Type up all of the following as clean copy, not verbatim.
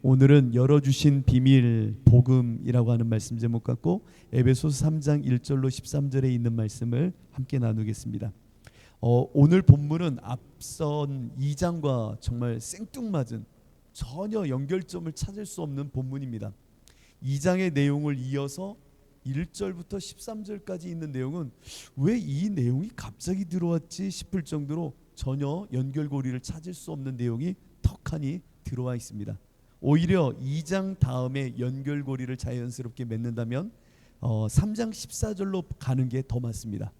오늘은 열어주신 비밀 복음이라고 하는 말씀 제목 갖고 에베소서 3장 1절로 13절에 있는 말씀을 함께 나누겠습니다. 오늘 본문은 앞선 2장과 정말 생뚱맞은 전혀 연결점을 찾을 수 없는 본문입니다. 2장의 내용을 이어서 1절부터 13절까지 있는 내용은 왜 이 내용이 갑자기 들어왔지 싶을 정도로 전혀 연결고리를 찾을 수 없는 내용이 턱하니 들어와 있습니다. 오히려 2장 다음에 연결고리를 자연스럽게 맺는다면 3장 14절로 가는 게 더 맞습니다.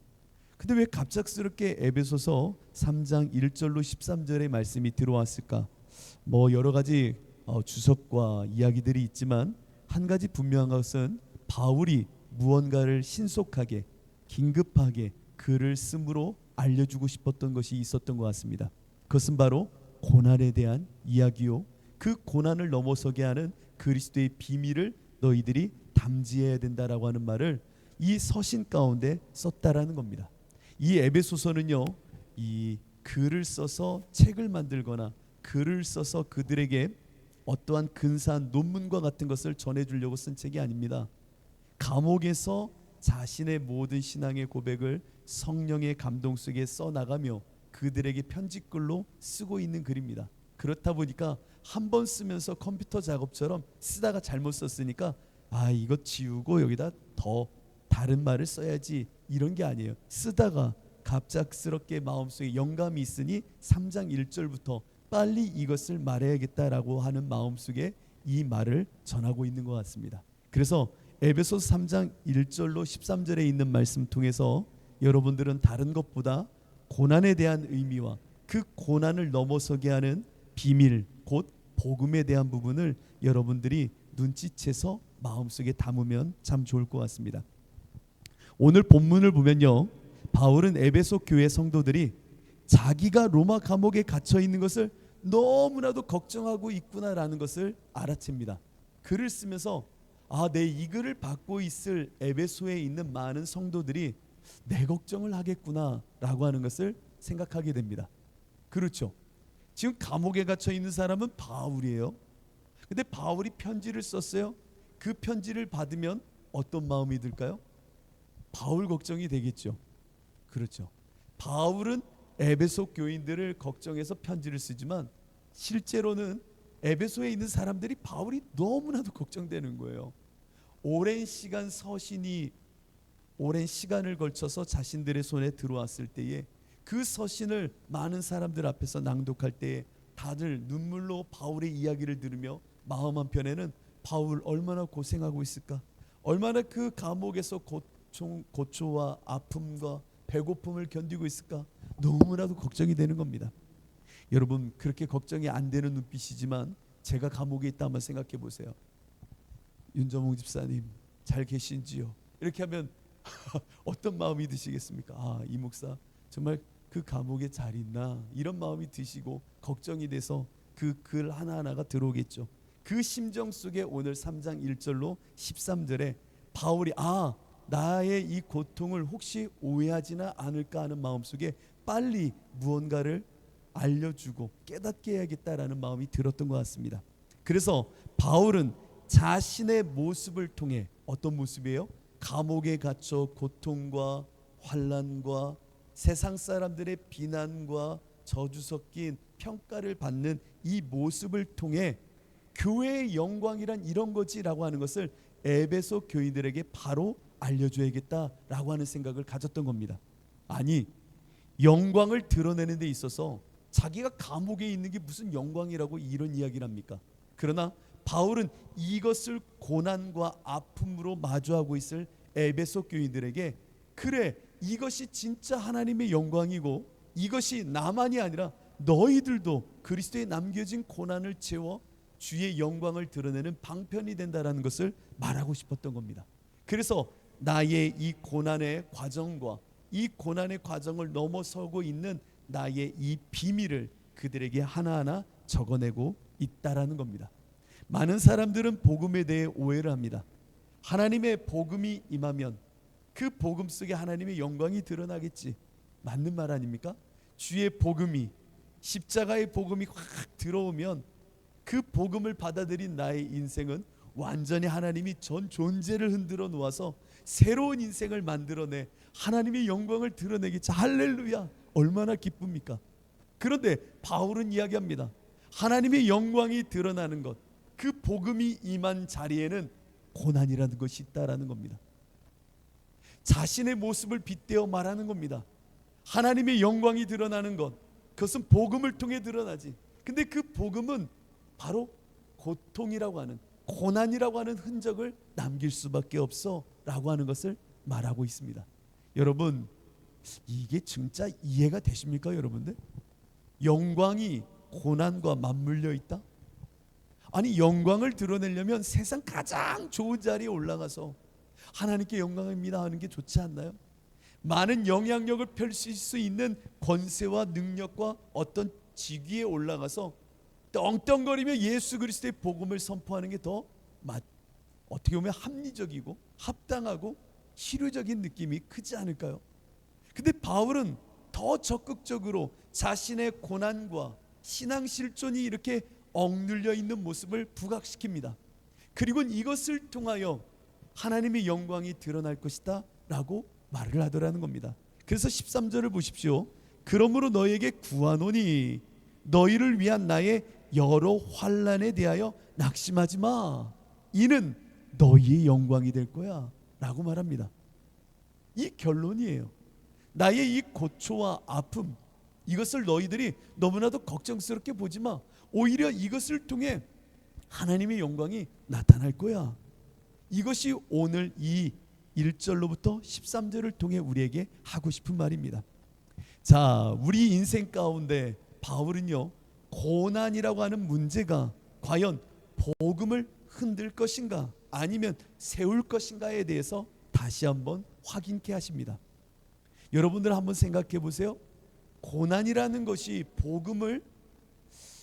근데 왜 갑작스럽게 에베소서 3장 1절로 13절의 말씀이 들어왔을까? 여러 가지 주석과 이야기들이 있지만 한 가지 분명한 것은 바울이 무언가를 신속하게 긴급하게 글을 쓰므로 알려주고 싶었던 것이 있었던 것 같습니다. 그것은 바로 고난에 대한 이야기요, 그 고난을 넘어서게 하는 그리스도의 비밀을 너희들이 담지해야 된다라고 하는 말을 이 서신 가운데 썼다라는 겁니다. 이 에베소서는요, 이 글을 써서 책을 만들거나 글을 써서 그들에게 어떠한 근사한 논문과 같은 것을 전해주려고 쓴 책이 아닙니다. 감옥에서 자신의 모든 신앙의 고백을 성령의 감동 속에 써나가며 그들에게 편지글로 쓰고 있는 글입니다. 그렇다 보니까 한 번 쓰면서 컴퓨터 작업처럼 쓰다가 잘못 썼으니까 이거 지우고 여기다 더 다른 말을 써야지, 이런 게 아니에요. 쓰다가 갑작스럽게 마음속에 영감이 있으니 3장 1절부터 빨리 이것을 말해야겠다라고 하는 마음속에 이 말을 전하고 있는 것 같습니다. 그래서 에베소서 3장 1절로 13절에 있는 말씀 통해서 여러분들은 다른 것보다 고난에 대한 의미와 그 고난을 넘어서게 하는 비밀, 곧 복음에 대한 부분을 여러분들이 눈치채서 마음속에 담으면 참 좋을 것 같습니다. 오늘 본문을 보면요, 바울은 에베소 교회 성도들이 자기가 로마 감옥에 갇혀 있는 것을 너무나도 걱정하고 있구나라는 것을 알아챕니다. 글을 쓰면서 내 이 글을 받고 있을 에베소에 있는 많은 성도들이 내 걱정을 하겠구나라고 하는 것을 생각하게 됩니다. 그렇죠. 지금 감옥에 갇혀 있는 사람은 바울이에요. 근데 바울이 편지를 썼어요. 그 편지를 받으면 어떤 마음이 들까요? 바울 걱정이 되겠죠. 그렇죠. 바울은 에베소 교인들을 걱정해서 편지를 쓰지만 실제로는 에베소에 있는 사람들이 바울이 너무나도 걱정되는 거예요. 오랜 시간 서신이 오랜 시간을 걸쳐서 자신들의 손에 들어왔을 때에 그 서신을 많은 사람들 앞에서 낭독할 때에 다들 눈물로 바울의 이야기를 들으며 마음 한편에는 바울 얼마나 고생하고 있을까, 얼마나 그 감옥에서 고초와 아픔과 배고픔을 견디고 있을까, 너무나도 걱정이 되는 겁니다. 여러분, 그렇게 걱정이 안 되는 눈빛이지만 제가 감옥에 있다 한번 생각해 보세요. 윤정홍 집사님 잘 계신지요? 이렇게 하면 어떤 마음이 드시겠습니까? 이 목사 정말 그 감옥에 잘 있나, 이런 마음이 드시고 걱정이 돼서 그 글 하나하나가 들어오겠죠. 그 심정 속에 오늘 3장 1절로 13절에 바울이 나의 이 고통을 혹시 오해하지나 않을까 하는 마음속에 빨리 무언가를 알려주고 깨닫게 해야겠다라는 마음이 들었던 것 같습니다. 그래서 바울은 자신의 모습을 통해, 어떤 모습이에요? 감옥에 갇혀 고통과 환난과 세상 사람들의 비난과 저주 섞인 평가를 받는 이 모습을 통해 교회의 영광이란 이런 거지라고 하는 것을 에베소 교인들에게 바로 알려줘야겠다라고 하는 생각을 가졌던 겁니다. 아니, 영광을 드러내는 데 있어서 자기가 감옥에 있는 게 무슨 영광이라고 이런 이야기를 합니까? 그러나 바울은 이것을 고난과 아픔으로 마주하고 있을 에베소 교인들에게, 그래, 이것이 진짜 하나님의 영광이고 이것이 나만이 아니라 너희들도 그리스도에 남겨진 고난을 채워 주의 영광을 드러내는 방편이 된다라는 것을 말하고 싶었던 겁니다. 그래서 나의 이 고난의 과정과 이 고난의 과정을 넘어서고 있는 나의 이 비밀을 그들에게 하나하나 적어내고 있다라는 겁니다. 많은 사람들은 복음에 대해 오해를 합니다. 하나님의 복음이 임하면 그 복음 속에 하나님의 영광이 드러나겠지. 맞는 말 아닙니까? 주의 복음이, 십자가의 복음이 확 들어오면 그 복음을 받아들인 나의 인생은 완전히 하나님이 전 존재를 흔들어 놓아서 새로운 인생을 만들어내 하나님의 영광을 드러내기. 할렐루야, 얼마나 기쁩니까? 그런데 바울은 이야기합니다. 하나님의 영광이 드러나는 것, 그 복음이 임한 자리에는 고난이라는 것이 있다라는 겁니다. 자신의 모습을 빗대어 말하는 겁니다. 하나님의 영광이 드러나는 것, 그것은 복음을 통해 드러나지. 근데 그 복음은 바로 고통이라고 하는, 고난이라고 하는 흔적을 남길 수밖에 없어 라고 하는 것을 말하고 있습니다. 여러분, 이게 진짜 이해가 되십니까? 여러분들, 영광이 고난과 맞물려 있다? 아니, 영광을 드러내려면 세상 가장 좋은 자리에 올라가서 하나님께 영광입니다 하는 게 좋지 않나요? 많은 영향력을 펼칠 수 있는 권세와 능력과 어떤 직위에 올라가서 떵떵거리며 예수 그리스도의 복음을 선포하는 게 더 어떻게 보면 합리적이고 합당하고 실효적인 느낌이 크지 않을까요? 근데 바울은 더 적극적으로 자신의 고난과 신앙 실존이 이렇게 억눌려 있는 모습을 부각시킵니다. 그리고 이것을 통하여 하나님의 영광이 드러날 것이다 라고 말을 하더라는 겁니다. 그래서 13절을 보십시오. 그러므로 너희에게 구하노니 너희를 위한 나의 여러 환난에 대하여 낙심하지 마. 이는 너희의 영광이 될 거야 라고 말합니다. 이 결론이에요. 나의 이 고초와 아픔, 이것을 너희들이 너무나도 걱정스럽게 보지 마. 오히려 이것을 통해 하나님의 영광이 나타날 거야. 이것이 오늘 이 1절로부터 13절을 통해 우리에게 하고 싶은 말입니다. 자, 우리 인생 가운데 바울은요, 고난이라고 하는 문제가 과연 복음을 흔들 것인가 아니면 세울 것인가에 대해서 다시 한번 확인케 하십니다. 여러분들 한번 생각해 보세요. 고난이라는 것이 복음을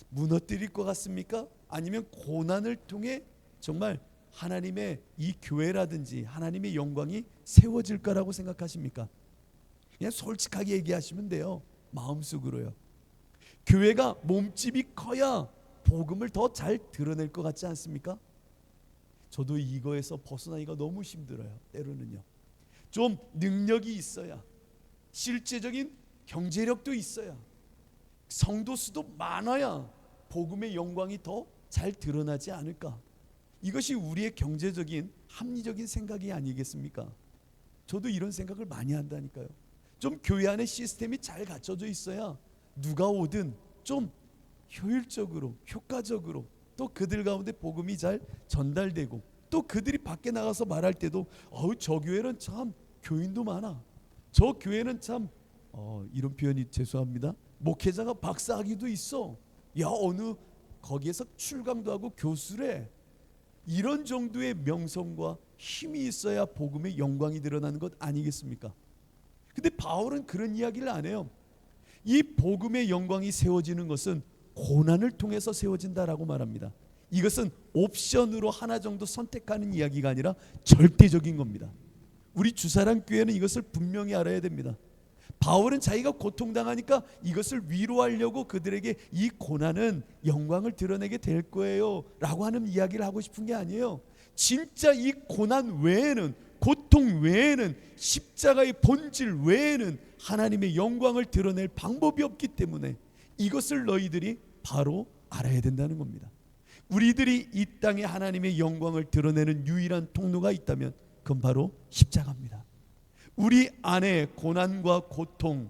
무너뜨릴 것 같습니까? 아니면 고난을 통해 정말 하나님의 이 교회라든지 하나님의 영광이 세워질 거라고 생각하십니까? 그냥 솔직하게 얘기하시면 돼요. 마음속으로요. 교회가 몸집이 커야 복음을 더 잘 드러낼 것 같지 않습니까? 저도 이거에서 벗어나기가 너무 힘들어요. 때로는요. 좀 능력이 있어야, 실제적인 경제력도 있어야, 성도 수도 많아야 복음의 영광이 더 잘 드러나지 않을까? 이것이 우리의 경제적인 합리적인 생각이 아니겠습니까? 저도 이런 생각을 많이 한다니까요. 좀 교회 안에 시스템이 잘 갖춰져 있어야 누가 오든 좀 효율적으로, 효과적으로 또 그들 가운데 복음이 잘 전달되고, 또 그들이 밖에 나가서 말할 때도 저 교회는 참 교인도 많아, 저 교회는 참 이런 표현이 죄송합니다, 목회자가 박사학위도 있어, 야 어느 거기에서 출강도 하고 교수래, 이런 정도의 명성과 힘이 있어야 복음의 영광이 드러나는 것 아니겠습니까? 근데 바울은 그런 이야기를 안 해요. 이 복음의 영광이 세워지는 것은 고난을 통해서 세워진다라고 말합니다. 이것은 옵션으로 하나 정도 선택하는 이야기가 아니라 절대적인 겁니다. 우리 주사랑 교회는 이것을 분명히 알아야 됩니다. 바울은 자기가 고통당하니까 이것을 위로하려고 그들에게 이 고난은 영광을 드러내게 될 거예요 라고 하는 이야기를 하고 싶은 게 아니에요. 진짜 이 고난 외에는, 고통 외에는, 십자가의 본질 외에는 하나님의 영광을 드러낼 방법이 없기 때문에 이것을 너희들이 바로 알아야 된다는 겁니다. 우리들이 이 땅에 하나님의 영광을 드러내는 유일한 통로가 있다면 그건 바로 십자가입니다. 우리 안에 고난과 고통,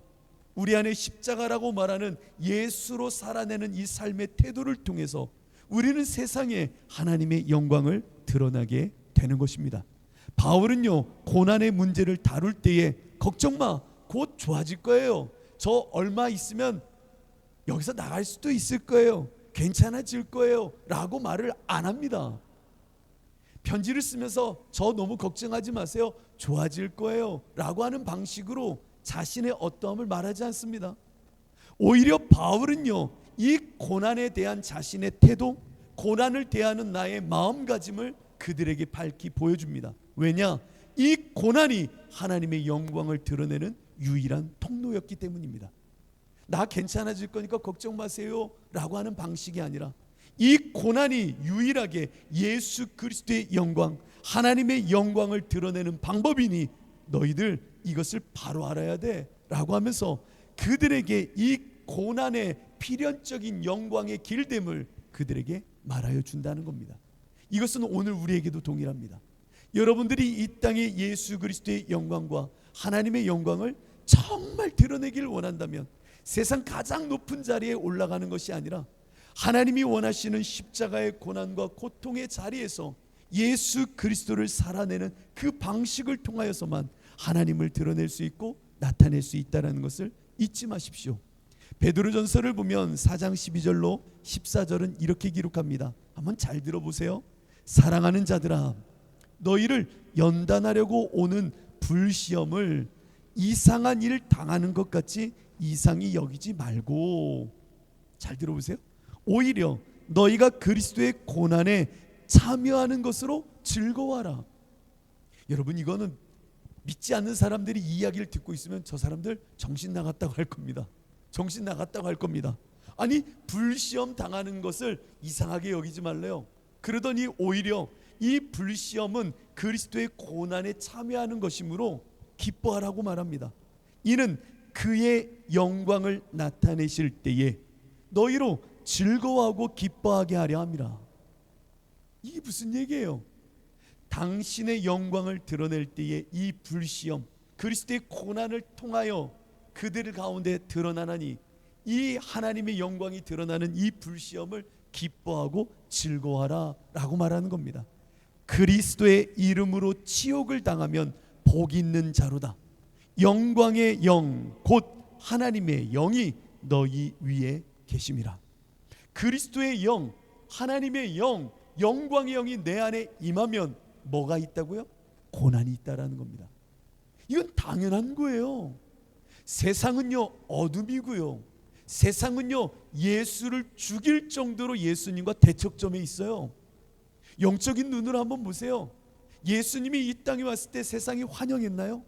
우리 안에 십자가라고 말하는 예수로 살아내는 이 삶의 태도를 통해서 우리는 세상에 하나님의 영광을 드러나게 되는 것입니다. 바울은요, 고난의 문제를 다룰 때에 걱정 마, 곧 좋아질 거예요, 저 얼마 있으면 여기서 나갈 수도 있을 거예요, 괜찮아질 거예요 라고 말을 안 합니다. 편지를 쓰면서 저 너무 걱정하지 마세요, 좋아질 거예요 라고 하는 방식으로 자신의 어떠함을 말하지 않습니다. 오히려 바울은요, 이 고난에 대한 자신의 태도, 고난을 대하는 나의 마음가짐을 그들에게 밝히 보여줍니다. 왜냐? 이 고난이 하나님의 영광을 드러내는 유일한 통로였기 때문입니다. 나 괜찮아질 거니까 걱정 마세요 라고 하는 방식이 아니라 이 고난이 유일하게 예수 그리스도의 영광, 하나님의 영광을 드러내는 방법이니 너희들 이것을 바로 알아야 돼 라고 하면서 그들에게 이 고난의 필연적인 영광의 길됨을 그들에게 말하여 준다는 겁니다. 이것은 오늘 우리에게도 동일합니다. 여러분들이 이 땅에 예수 그리스도의 영광과 하나님의 영광을 정말 드러내길 원한다면 세상 가장 높은 자리에 올라가는 것이 아니라 하나님이 원하시는 십자가의 고난과 고통의 자리에서 예수 그리스도를 살아내는 그 방식을 통하여서만 하나님을 드러낼 수 있고 나타낼 수 있다는 것을 잊지 마십시오. 베드로전서를 보면 4장 12절로 14절은 이렇게 기록합니다. 한번 잘 들어보세요. 사랑하는 자들아, 너희를 연단하려고 오는 불시험을 이상한 일 당하는 것 같이 이상히 여기지 말고, 잘 들어보세요. 오히려 너희가 그리스도의 고난에 참여하는 것으로 즐거워하라. 여러분, 이거는 믿지 않는 사람들이 이 이야기를 듣고 있으면 저 사람들 정신 나갔다고 할 겁니다. 정신 나갔다고 할 겁니다. 아니, 불시험 당하는 것을 이상하게 여기지 말래요. 그러더니 오히려 이 불시험은 그리스도의 고난에 참여하는 것이므로 기뻐하라고 말합니다. 이는 그의 영광을 나타내실 때에 너희로 즐거워하고 기뻐하게 하려 함이라. 이게 무슨 얘기예요? 당신의 영광을 드러낼 때에 이 불시험, 그리스도의 고난을 통하여 그들 가운데 드러나나니 이 하나님의 영광이 드러나는 이 불시험을 기뻐하고 즐거워하라 라고 말하는 겁니다. 그리스도의 이름으로 치욕을 당하면 복 있는 자로다. 영광의 영 곧 하나님의 영이 너희 위에 계심이라. 그리스도의 영, 하나님의 영, 영광의 영이 내 안에 임하면 뭐가 있다고요? 고난이 있다라는 겁니다. 이건 당연한 거예요. 세상은요 어둠이고요, 세상은요 예수를 죽일 정도로 예수님과 대척점에 있어요. 영적인 눈으로 한번 보세요. 예수님이 이 땅에 왔을 때 세상이 환영했나요?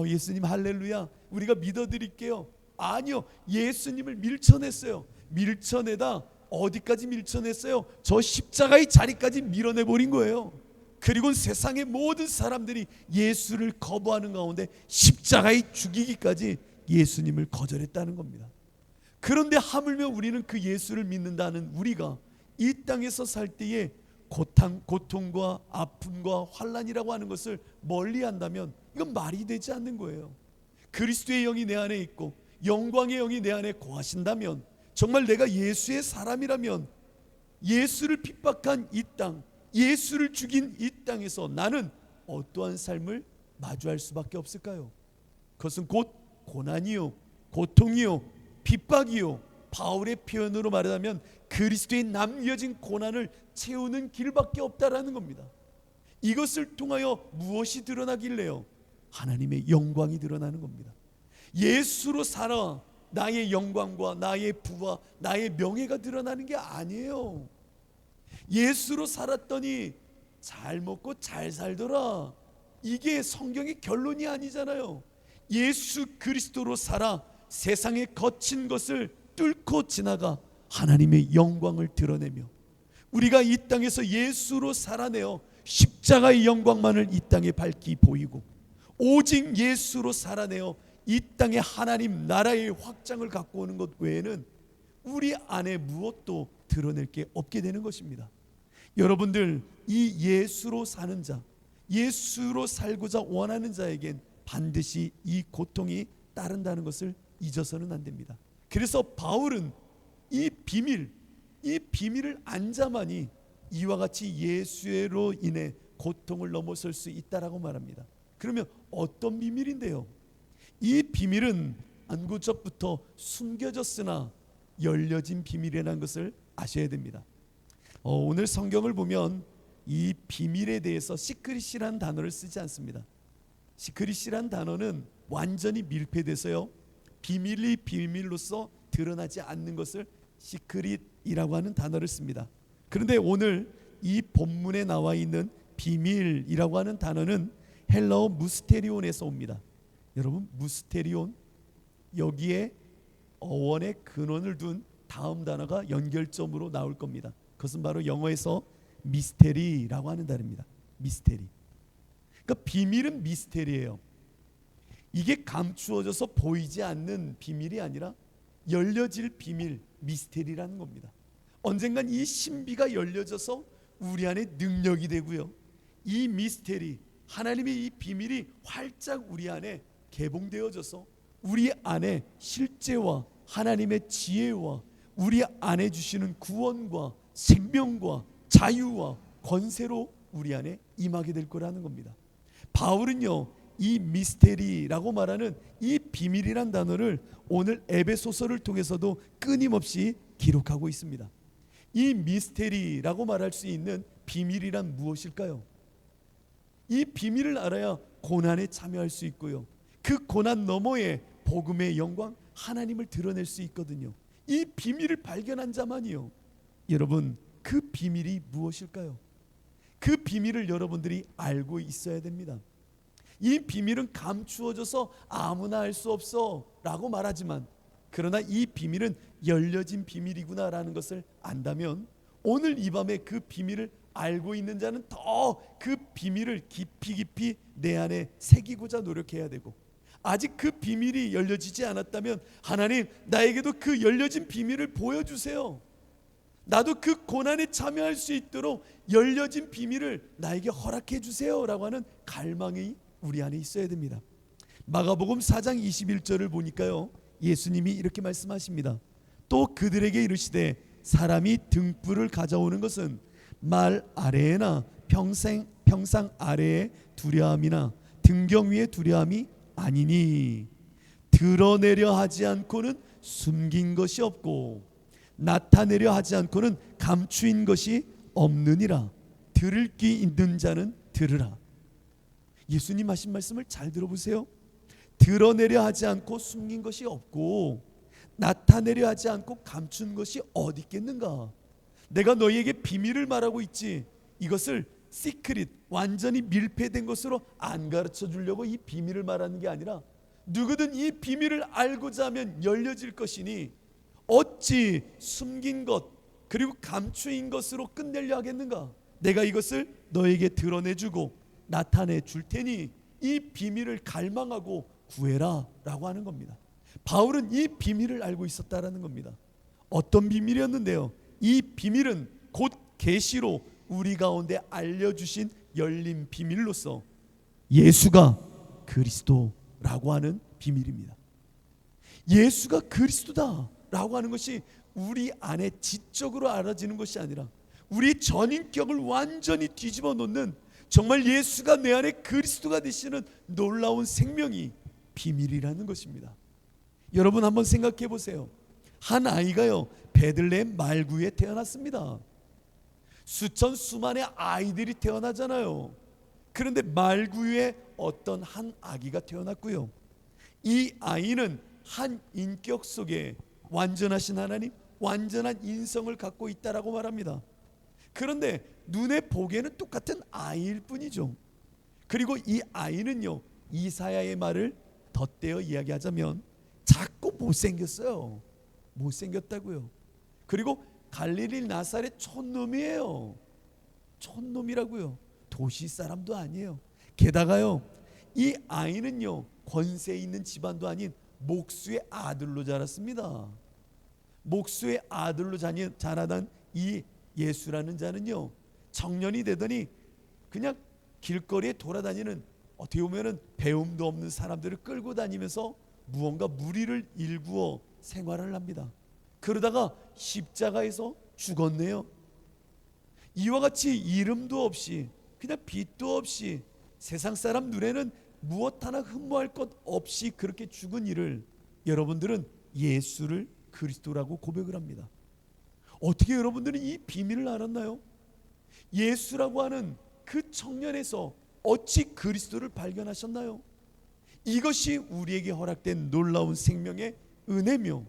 예수님 할렐루야, 우리가 믿어드릴게요. 아니요, 예수님을 밀쳐냈어요. 밀쳐내다 어디까지 밀쳐냈어요? 저 십자가의 자리까지 밀어내버린 거예요. 그리고 세상의 모든 사람들이 예수를 거부하는 가운데 십자가에 죽이기까지 예수님을 거절했다는 겁니다. 그런데 하물며 우리는 그 예수를 믿는다는 우리가 이 땅에서 살 때에 고통과 아픔과 환난이라고 하는 것을 멀리한다면 이건 말이 되지 않는 거예요. 그리스도의 영이 내 안에 있고 영광의 영이 내 안에 거하신다면, 정말 내가 예수의 사람이라면 예수를 핍박한 이 땅, 예수를 죽인 이 땅에서 나는 어떠한 삶을 마주할 수밖에 없을까요? 그것은 곧 고난이요, 고통이요, 핍박이요, 바울의 표현으로 말하자면 그리스도의 남겨진 고난을 채우는 길밖에 없다라는 겁니다. 이것을 통하여 무엇이 드러나길래요? 하나님의 영광이 드러나는 겁니다. 예수로 살아 나의 영광과 나의 부와 나의 명예가 드러나는 게 아니에요. 예수로 살았더니 잘 먹고 잘 살더라, 이게 성경의 결론이 아니잖아요. 예수 그리스도로 살아 세상의 거친 것을 뚫고 지나가 하나님의 영광을 드러내며, 우리가 이 땅에서 예수로 살아내어 십자가의 영광만을 이 땅에 밝히 보이고 오직 예수로 살아내어 이 땅에 하나님 나라의 확장을 갖고 오는 것 외에는 우리 안에 무엇도 드러낼 게 없게 되는 것입니다. 여러분들, 이 예수로 사는 자, 예수로 살고자 원하는 자에겐 반드시 이 고통이 따른다는 것을 잊어서는 안 됩니다. 그래서 바울은 이 비밀을 안자만이 이와 같이 예수로 인해 고통을 넘어설 수 있다라고 말합니다. 그러면 어떤 비밀인데요? 이 비밀은 안구적부터 숨겨졌으나 열려진 비밀이라는 것을 아셔야 됩니다. 오늘 성경을 보면 이 비밀에 대해서 시크릿이라는 단어를 쓰지 않습니다. 시크릿이라는 단어는 완전히 밀폐돼서요, 비밀이 비밀로서 드러나지 않는 것을 시크릿이라고 하는 단어를 씁니다. 그런데 오늘 이 본문에 나와 있는 비밀이라고 하는 단어는 헬라어 무스테리온에서 옵니다. 여러분, 무스테리온, 여기에 어원의 근원을 둔 다음 단어가 연결점으로 나올 겁니다. 그것은 바로 영어에서 미스테리라고 하는 단어입니다. 미스테리. 그러니까 비밀은 미스테리예요. 이게 감추어져서 보이지 않는 비밀이 아니라 열려질 비밀, 미스테리라는 겁니다. 언젠간 이 신비가 열려져서 우리 안에 능력이 되고요, 이 미스테리, 하나님의 이 비밀이 활짝 우리 안에 개봉되어져서 우리 안에 실제와 하나님의 지혜와 우리 안에 주시는 구원과 생명과 자유와 권세로 우리 안에 임하게 될 거라는 겁니다. 바울은요, 이 미스테리라고 말하는 이 비밀이란 단어를 오늘 에베소서를 통해서도 끊임없이 기록하고 있습니다. 이 미스테리라고 말할 수 있는 비밀이란 무엇일까요? 이 비밀을 알아야 고난에 참여할 수 있고요, 그 고난 너머에 복음의 영광, 하나님을 드러낼 수 있거든요. 이 비밀을 발견한 자만이요. 여러분, 그 비밀이 무엇일까요? 그 비밀을 여러분들이 알고 있어야 됩니다. 이 비밀은 감추어져서 아무나 알 수 없어 라고 말하지만, 그러나 이 비밀은 열려진 비밀이구나라는 것을 안다면 오늘 이 밤에 그 비밀을 알고 있는 자는 더 그 비밀을 깊이 내 안에 새기고자 노력해야 되고, 아직 그 비밀이 열려지지 않았다면 하나님, 나에게도 그 열려진 비밀을 보여주세요. 나도 그 고난에 참여할 수 있도록 열려진 비밀을 나에게 허락해 주세요 라고 하는 갈망이 우리 안에 있어야 됩니다. 마가복음 4장 21절을 보니까요, 예수님이 이렇게 말씀하십니다. 또 그들에게 이르시되 사람이 등불을 가져오는 것은 말 아래에나 평상 아래에 두려움이나 등경 위에 두려움이 아니니 드러내려 하지 않고는 숨긴 것이 없고 나타내려 하지 않고는 감추인 것이 없느니라. 들을 귀 있는 자는 들으라. 예수님 하신 말씀을 잘 들어보세요. 드러내려 하지 않고 숨긴 것이 없고 나타내려 하지 않고 감춘 것이 어디 있겠는가. 내가 너희에게 비밀을 말하고 있지, 이것을 시크릿, 완전히 밀폐된 것으로 안 가르쳐 주려고 이 비밀을 말하는 게 아니라, 누구든 이 비밀을 알고자 하면 열려질 것이니 어찌 숨긴 것 그리고 감추인 것으로 끝내려 하겠는가. 내가 이것을 너에게 드러내주고 나타내 줄 테니 이 비밀을 갈망하고 구해라 라고 하는 겁니다. 바울은 이 비밀을 알고 있었다라는 겁니다. 어떤 비밀이었는데요, 이 비밀은 곧 계시로 우리 가운데 알려주신 열린 비밀로서 예수가 그리스도라고 하는 비밀입니다. 예수가 그리스도다 라고 하는 것이 우리 안에 지적으로 알아지는 것이 아니라 우리 전인격을 완전히 뒤집어 놓는, 정말 예수가 내 안에 그리스도가 되시는 놀라운 생명이 비밀이라는 것입니다. 여러분 한번 생각해 보세요. 한 아이가요, 베들레헴 말구에 태어났습니다. 수천 수만의 아이들이 태어나잖아요. 그런데 말구에 어떤 한 아기가 태어났고요, 이 아이는 한 인격 속에 완전하신 하나님, 완전한 인성을 갖고 있다라고 말합니다. 그런데 눈에 보기에는 똑같은 아이일 뿐이죠. 그리고 이 아이는요, 이사야의 말을 덧대어 이야기하자면 작고 못생겼어요. 못생겼다고요. 그리고 갈릴리 나사렛 촌놈이에요. 촌놈이라고요. 도시 사람도 아니에요. 게다가요, 이 아이는요, 권세 있는 집안도 아닌 목수의 아들로 자랐습니다. 목수의 아들로 자라난 이 예수라는 자는요, 청년이 되더니 그냥 길거리에 돌아다니는, 어떻게 보면은 배움도 없는 사람들을 끌고 다니면서 무언가 무리를 일구어 생활을 합니다. 그러다가 십자가에서 죽었네요. 이와 같이 이름도 없이 그냥 빛도 없이 세상 사람 눈에는 무엇 하나 흠모할 것 없이 그렇게 죽은 이를 여러분들은 예수를 그리스도라고 고백을 합니다. 어떻게 여러분들은 이 비밀을 알았나요? 예수라고 하는 그 청년에서 어찌 그리스도를 발견하셨나요? 이것이 우리에게 허락된 놀라운 생명의 은혜며,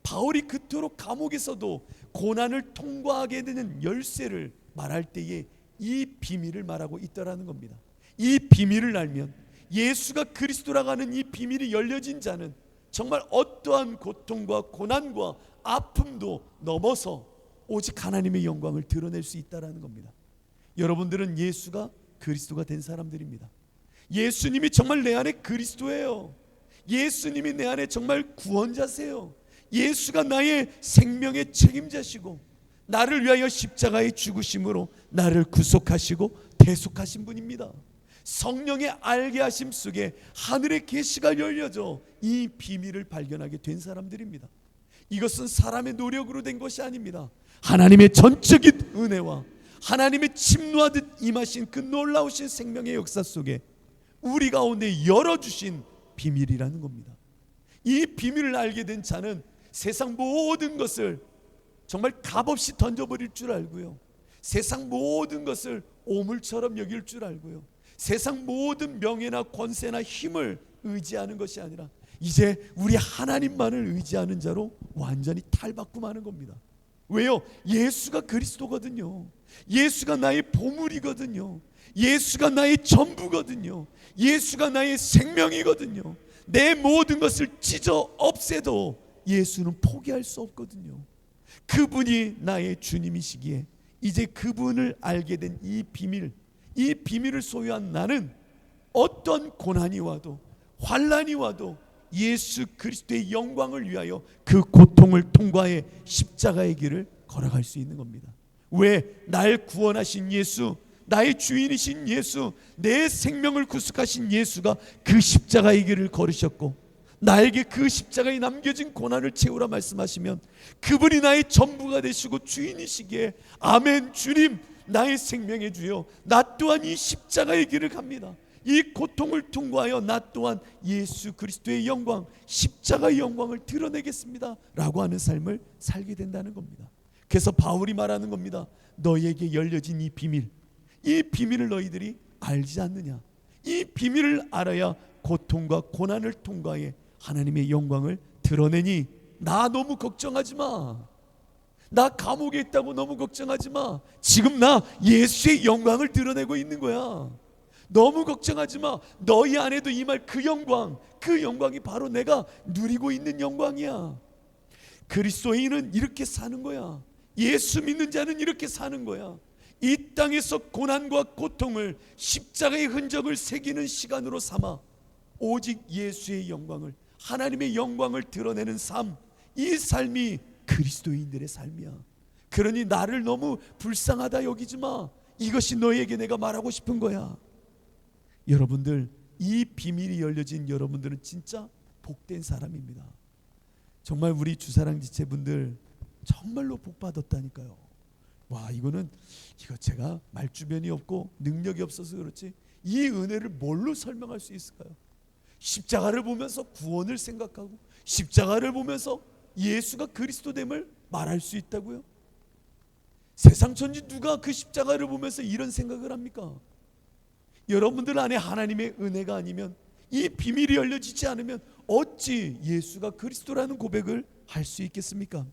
바울이 그토록 감옥에서도 고난을 통과하게 되는 열쇠를 말할 때에 이 비밀을 말하고 있더라는 겁니다. 이 비밀을 알면, 예수가 그리스도라고 하는 이 비밀이 열려진 자는 정말 어떠한 고통과 고난과 아픔도 넘어서 오직 하나님의 영광을 드러낼 수 있다라는 겁니다. 여러분들은 예수가 그리스도가 된 사람들입니다. 예수님이 정말 내 안에 그리스도예요. 예수님이 내 안에 정말 구원자세요. 예수가 나의 생명의 책임자시고 나를 위하여 십자가에 죽으심으로 나를 구속하시고 대속하신 분입니다. 성령의 알게 하심 속에 하늘의 계시가 열려져 이 비밀을 발견하게 된 사람들입니다. 이것은 사람의 노력으로 된 것이 아닙니다. 하나님의 전적인 은혜와 하나님의 침노하듯 임하신 그 놀라우신 생명의 역사 속에 우리 가운데 열어주신 비밀이라는 겁니다. 이 비밀을 알게 된 자는 세상 모든 것을 정말 값없이 던져버릴 줄 알고요, 세상 모든 것을 오물처럼 여길 줄 알고요, 세상 모든 명예나 권세나 힘을 의지하는 것이 아니라 이제 우리 하나님만을 의지하는 자로 완전히 탈바꿈하는 겁니다. 왜요? 예수가 그리스도거든요. 예수가 나의 보물이거든요. 예수가 나의 전부거든요. 예수가 나의 생명이거든요. 내 모든 것을 찢어 없애도 예수는 포기할 수 없거든요. 그분이 나의 주님이시기에 이제 그분을 알게 된 이 비밀을 소유한 나는 어떤 고난이 와도 환난이 와도 예수 그리스도의 영광을 위하여 그 고통을 통과해 십자가의 길을 걸어갈 수 있는 겁니다. 왜? 날 구원하신 예수, 나의 주인이신 예수, 내 생명을 구속하신 예수가 그 십자가의 길을 걸으셨고 나에게 그 십자가에 남겨진 고난을 채우라 말씀하시면 그분이 나의 전부가 되시고 주인이시기에 아멘, 주님 나의 생명의 주여, 나 또한 이 십자가의 길을 갑니다. 이 고통을 통과하여 나 또한 예수 그리스도의 영광, 십자가의 영광을 드러내겠습니다 라고 하는 삶을 살게 된다는 겁니다. 그래서 바울이 말하는 겁니다. 너희에게 열려진 이 비밀을 너희들이 알지 않느냐. 이 비밀을 알아야 고통과 고난을 통과해 하나님의 영광을 드러내니 나 너무 걱정하지 마. 나 감옥에 있다고 너무 걱정하지 마. 지금 나 예수의 영광을 드러내고 있는 거야. 너무 걱정하지 마. 너희 안에도 임할 그 영광이 바로 내가 누리고 있는 영광이야. 그리스도인은 이렇게 사는 거야. 예수 믿는 자는 이렇게 사는 거야. 이 땅에서 고난과 고통을 십자가의 흔적을 새기는 시간으로 삼아 오직 예수의 영광을, 하나님의 영광을 드러내는 삶, 이 삶이 그리스도인들의 삶이야. 그러니 나를 너무 불쌍하다 여기지 마. 이것이 너에게 내가 말하고 싶은 거야. 여러분들, 이 비밀이 열려진 여러분들은 진짜 복된 사람입니다. 정말 우리 주사랑 지체분들 정말로 복 받았다니까요. 와, 이거 제가 말주변이 없고 능력이 없어서 그렇지 이 은혜를 뭘로 설명할 수 있을까요? 십자가를 보면서 구원을 생각하고 십자가를 보면서 예수가 그리스도됨을 말할 수 있다고요? 세상 천지 누가 그 십자가를 보면서 이런 생각을 합니까? 여러분들 안에 하나님의 은혜가 아니면, 이 비밀이 열려지지 않으면 어찌 예수가 그리스도라는 고백을 할 수 있겠습니까?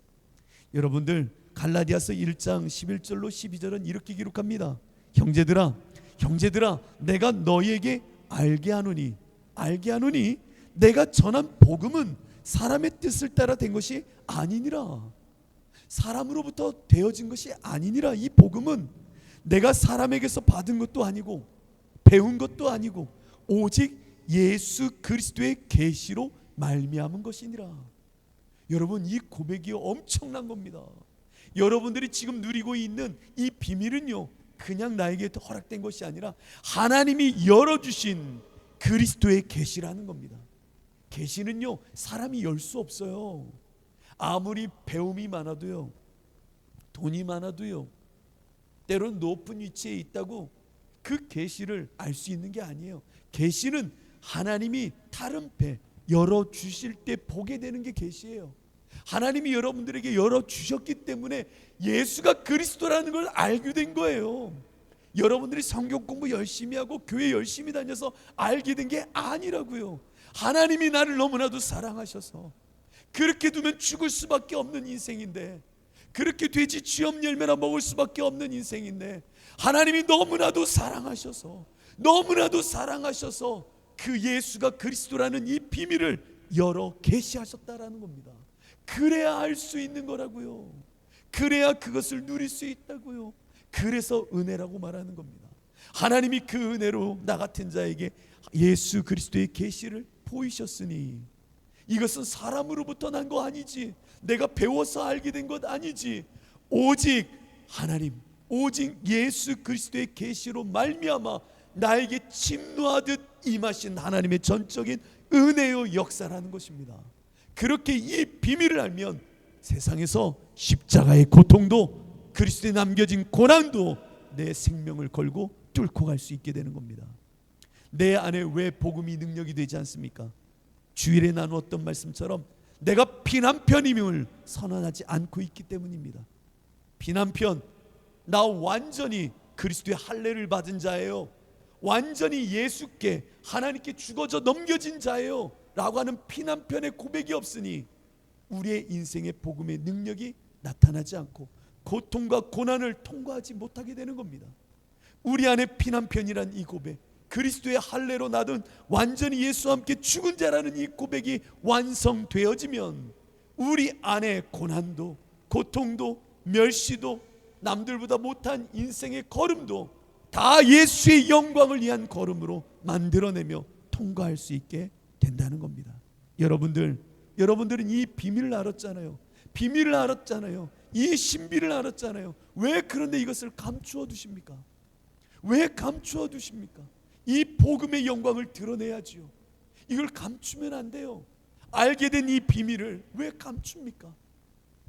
여러분들, 갈라디아서 1장 11절로 12절은 이렇게 기록합니다. 형제들아 내가 너희에게 알게 하노니 내가 전한 복음은 사람의 뜻을 따라 된 것이 아니니라. 사람으로부터 되어진 것이 아니니라. 이 복음은 내가 사람에게서 받은 것도 아니고 배운 것도 아니고 오직 예수 그리스도의 계시로 말미암은 것이니라. 여러분, 이 고백이 엄청난 겁니다. 여러분들이 지금 누리고 있는 이 비밀은요, 그냥 나에게 허락된 것이 아니라 하나님이 열어주신 그리스도의 계시라는 겁니다. 계시는요, 사람이 열 수 없어요. 아무리 배움이 많아도요, 돈이 많아도요, 때로는 높은 위치에 있다고 그 계시를 알 수 있는 게 아니에요. 계시는 하나님이 다른 배 열어주실 때 보게 되는 게 계시예요. 하나님이 여러분들에게 열어주셨기 때문에 예수가 그리스도라는 걸 알게 된 거예요. 여러분들이 성경 공부 열심히 하고 교회 열심히 다녀서 알게 된 게 아니라고요. 하나님이 나를 너무나도 사랑하셔서, 그렇게 두면 죽을 수밖에 없는 인생인데, 그렇게 돼지 쥐엄 열매나 먹을 수밖에 없는 인생인데, 하나님이 너무나도 사랑하셔서 그 예수가 그리스도라는 이 비밀을 열어 계시하셨다라는 겁니다. 그래야 알 수 있는 거라고요. 그래야 그것을 누릴 수 있다고요. 그래서 은혜라고 말하는 겁니다. 하나님이 그 은혜로 나 같은 자에게 예수 그리스도의 계시를 보이셨으니 이것은 사람으로부터 난 거 아니지, 내가 배워서 알게 된 것 아니지, 오직 하나님, 오직 예수 그리스도의 계시로 말미암아 나에게 침노하듯 임하신 하나님의 전적인 은혜의 역사라는 것입니다. 그렇게 이 비밀을 알면 세상에서 십자가의 고통도 그리스도에 남겨진 고난도 내 생명을 걸고 뚫고 갈 수 있게 되는 겁니다. 내 안에 왜 복음이 능력이 되지 않습니까? 주일에 나누었던 말씀처럼 내가 피난편임을 선언하지 않고 있기 때문입니다. 피난편, 나 완전히 그리스도의 할례를 받은 자예요, 완전히 예수께 하나님께 죽어져 넘겨진 자예요 라고 하는 피난편의 고백이 없으니 우리의 인생의 복음의 능력이 나타나지 않고 고통과 고난을 통과하지 못하게 되는 겁니다. 우리 안에 피난편이란 이 고백, 그리스도의 할례로 나든 완전히 예수와 함께 죽은 자라는 이 고백이 완성되어지면 우리 안에 고난도 고통도 멸시도 남들보다 못한 인생의 걸음도 다 예수의 영광을 위한 걸음으로 만들어내며 통과할 수 있게 된다는 겁니다. 여러분들은 이 비밀을 알았잖아요. 비밀을 알았잖아요. 이 신비를 알았잖아요. 왜 그런데 이것을 감추어 두십니까? 왜 감추어 두십니까? 이 복음의 영광을 드러내야지요. 이걸 감추면 안 돼요. 알게 된 이 비밀을 왜 감춥니까?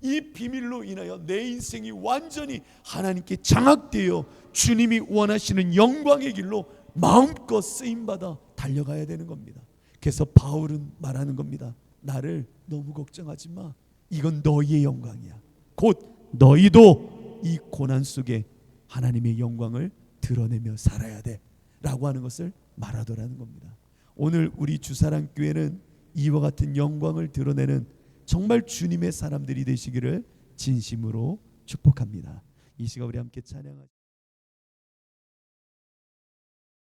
이 비밀로 인하여 내 인생이 완전히 하나님께 장악되어 주님이 원하시는 영광의 길로 마음껏 쓰임받아 달려가야 되는 겁니다. 그래서 바울은 말하는 겁니다. 나를 너무 걱정하지 마. 이건 너희의 영광이야. 곧 너희도 이 고난 속에 하나님의 영광을 드러내며 살아야 돼 라고 하는 것을 말하더라는 겁니다. 오늘 우리 주사랑교회는 이와 같은 영광을 드러내는 정말 주님의 사람들이 되시기를 진심으로 축복합니다. 이 시간 우리 함께 찬양하시죠.